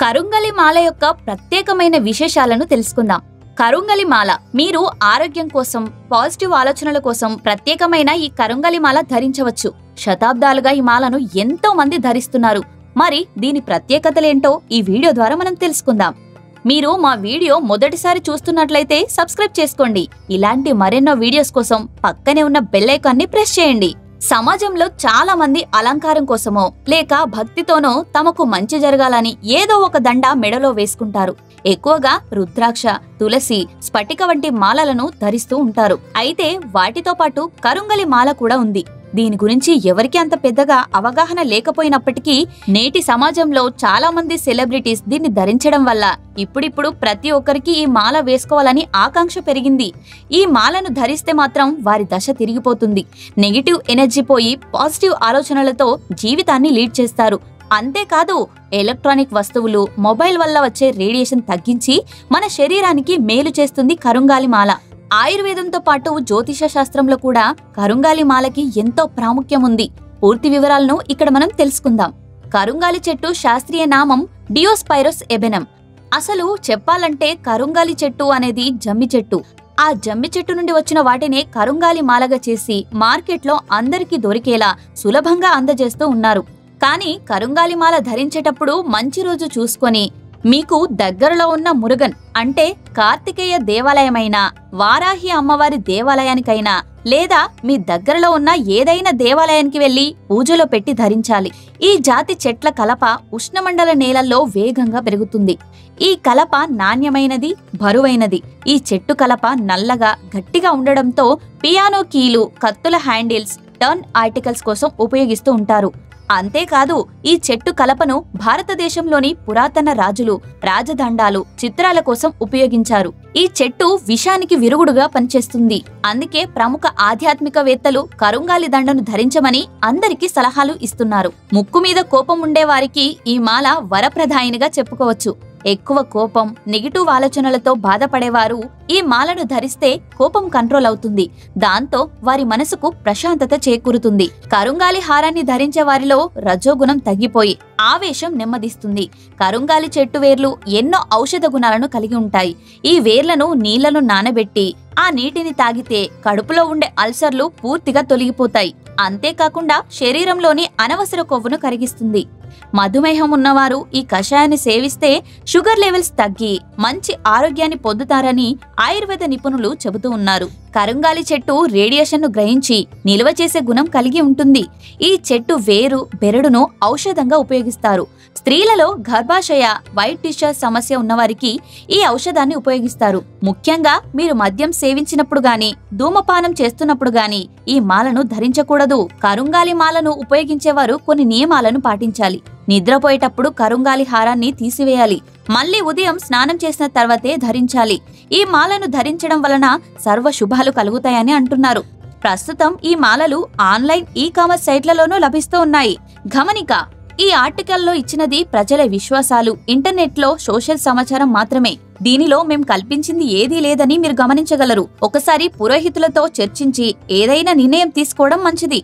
కరుంగలి మాల యొక్క ప్రత్యేకమైన విశేషాలను తెలుసుకుందాం. కరుంగలి మాల మీరు ఆరోగ్యం కోసం, పాజిటివ్ ఆలోచనల కోసం ప్రత్యేకమైన ఈ కరుంగలి మాల ధరించవచ్చు. శతాబ్దాలుగా ఈ మాలను ఎంతో మంది ధరిస్తున్నారు. మరి దీని ప్రత్యేకతలేంటో ఈ వీడియో ద్వారా మనం తెలుసుకుందాం. మీరు మా వీడియో మొదటిసారి చూస్తున్నట్లయితే సబ్స్క్రైబ్ చేసుకోండి. ఇలాంటి మరెన్నో వీడియోస్ కోసం పక్కనే ఉన్న బెల్ ఐకాన్ని ప్రెస్ చేయండి. సమాజంలో చాలా మంది అలంకారం కోసమో లేక భక్తితోనో తమకు మంచి జరగాలని ఏదో ఒక దండ మెడలో వేసుకుంటారు. ఎక్కువగా రుద్రాక్ష, తులసి, స్ఫటిక వంటి మాలలను ధరిస్తూ ఉంటారు. అయితే వాటితో పాటు కరుంగలి మాల కూడా ఉంది. దీని గురించి ఎవరికి అంత పెద్దగా అవగాహన లేకపోయినప్పటికీ నేటి సమాజంలో చాలా మంది సెలబ్రిటీస్ దీన్ని ధరించడం వల్ల ఇప్పుడిప్పుడు ప్రతి ఒక్కరికి ఈ మాల వేసుకోవాలని ఆకాంక్ష పెరిగింది. ఈ మాలను ధరిస్తే మాత్రం వారి దశ తిరిగిపోతుంది. నెగిటివ్ ఎనర్జీ పోయి పాజిటివ్ ఆలోచనలతో జీవితాన్ని లీడ్ చేస్తారు. అంతేకాదు ఎలక్ట్రానిక్ వస్తువులు, మొబైల్ వల్ల వచ్చే రేడియేషన్ తగ్గించి మన శరీరానికి మేలు చేస్తుంది కరుంగాలి మాల. ఆయుర్వేదంతో పాటు జ్యోతిష శాస్త్రంలో కూడా కరుంగాలి మాలకి ఎంతో ప్రాముఖ్యం ఉంది. పూర్తి వివరాలను ఇక్కడ మనం తెలుసుకుందాం. కరుంగాలి చెట్టు శాస్త్రీయ నామం డియోస్పైరస్ ఎబెనం. అసలు చెప్పాలంటే కరుంగాలి చెట్టు అనేది జమ్మి చెట్టు. ఆ జమ్మి చెట్టు నుండి వచ్చిన వాటినే కరుంగాలి మాలగా చేసి మార్కెట్లో అందరికీ దొరికేలా సులభంగా అందజేస్తూ ఉన్నారు. కానీ కరుంగాలి మాల ధరించేటప్పుడు మంచి రోజు చూసుకొని మీకు దగ్గరలో ఉన్న మురుగన్ అంటే కార్తికేయ దేవాలయమైనా, వారాహి అమ్మవారి దేవాలయానికైనా లేదా మీ దగ్గరలో ఉన్న ఏదైనా దేవాలయానికి వెళ్లి పూజలో పెట్టి ధరించాలి. ఈ జాతి చెట్ల కలప ఉష్ణమండల నేలల్లో వేగంగా పెరుగుతుంది. ఈ కలప నాణ్యమైనది, బరువైనది. ఈ చెట్టు కలప నల్లగా, గట్టిగా ఉండడంతో పియానో కీలు, కత్తుల హ్యాండిల్స్, టర్న్ ఆర్టికల్స్ కోసం ఉపయోగిస్తూ ఉంటారు. అంతేకాదు ఈ చెట్టు కలపను భారతదేశంలోని పురాతన రాజులు, రాజదండాలు, చిత్రాల కోసం ఉపయోగించారు. ఈ చెట్టు విషానికి విరుగుడుగా పనిచేస్తుంది. అందుకే ప్రముఖ ఆధ్యాత్మికవేత్తలు కరుంగాలి దండను ధరించమని అందరికీ సలహాలు ఇస్తున్నారు. ముక్కు మీద కోపం ఉండేవారికి ఈ మాల వరప్రదాయినిగా చెప్పుకోవచ్చు. ఎక్కువ కోపం, నెగిటివ్ ఆలోచనలతో బాధపడేవారు ఈ మాలను ధరిస్తే కోపం కంట్రోల్ అవుతుంది. దాంతో వారి మనసుకు ప్రశాంతత చేకూరుతుంది. కరుంగాలి హారాన్ని ధరించే వారిలో రజోగుణం తగ్గిపోయి ఆవేశం నెమ్మదిస్తుంది. కరుంగాలి చెట్టు వేర్లు ఎన్నో ఔషధ గుణాలను కలిగి ఉంటాయి. ఈ వేర్లను నీళ్లను నానబెట్టి ఆ నీటిని తాగితే కడుపులో ఉండే అల్సర్లు పూర్తిగా తొలగిపోతాయి. అంతేకాకుండా శరీరంలోని అనవసర కొవ్వును కరిగిస్తుంది. మధుమేహం ఉన్నవారు ఈ కషాయాన్ని సేవిస్తే షుగర్ లెవెల్స్ తగ్గి మంచి ఆరోగ్యాన్ని పొందుతారని ఆయుర్వేద నిపుణులు చెబుతూ ఉన్నారు. కరుంగాలి చెట్టు రేడియేషన్ ను గ్రహించి నిల్వ చేసే గుణం కలిగి ఉంటుంది. ఈ చెట్టు వేరు, బెరడును ఔషధంగా ఉపయోగిస్తారు. స్త్రీలలో గర్భాశయ, వైట్ డిశ్చార్జ్ సమస్య ఉన్నవారికి ఈ ఔషధాన్ని ఉపయోగిస్తారు. ముఖ్యంగా మీరు మద్యం సేవించినప్పుడు గాని, ధూమపానం చేస్తున్నప్పుడు గాని ఈ మాలను ధరించకూడదు. కరుంగాలి మాలను ఉపయోగించేవారు కొన్ని నియమాలను పాటించాలి. నిద్రపోయేటప్పుడు కరుంగాలి హారాన్ని తీసివేయాలి. మళ్లీ ఉదయం స్నానం చేసిన తర్వాతే ధరించాలి. ఈ మాలను ధరించడం వలన సర్వ శుభాలు కలుగుతాయని అంటున్నారు. ప్రస్తుతం ఈ మాలలు ఆన్లైన్ ఈ-కామర్స్ సైట్లలోనూ లభిస్తూ ఉన్నాయి. గమనిక: ఈ ఆర్టికల్లో ఇచ్చినది ప్రజల విశ్వాసాలు, ఇంటర్నెట్లో సోషల్ సమాచారం మాత్రమే. దీనిలో మేం కల్పించింది ఏదీ లేదని మీరు గమనించగలరు. ఒకసారి పురోహితులతో చర్చించి ఏదైనా నిర్ణయం తీసుకోవడం మంచిది.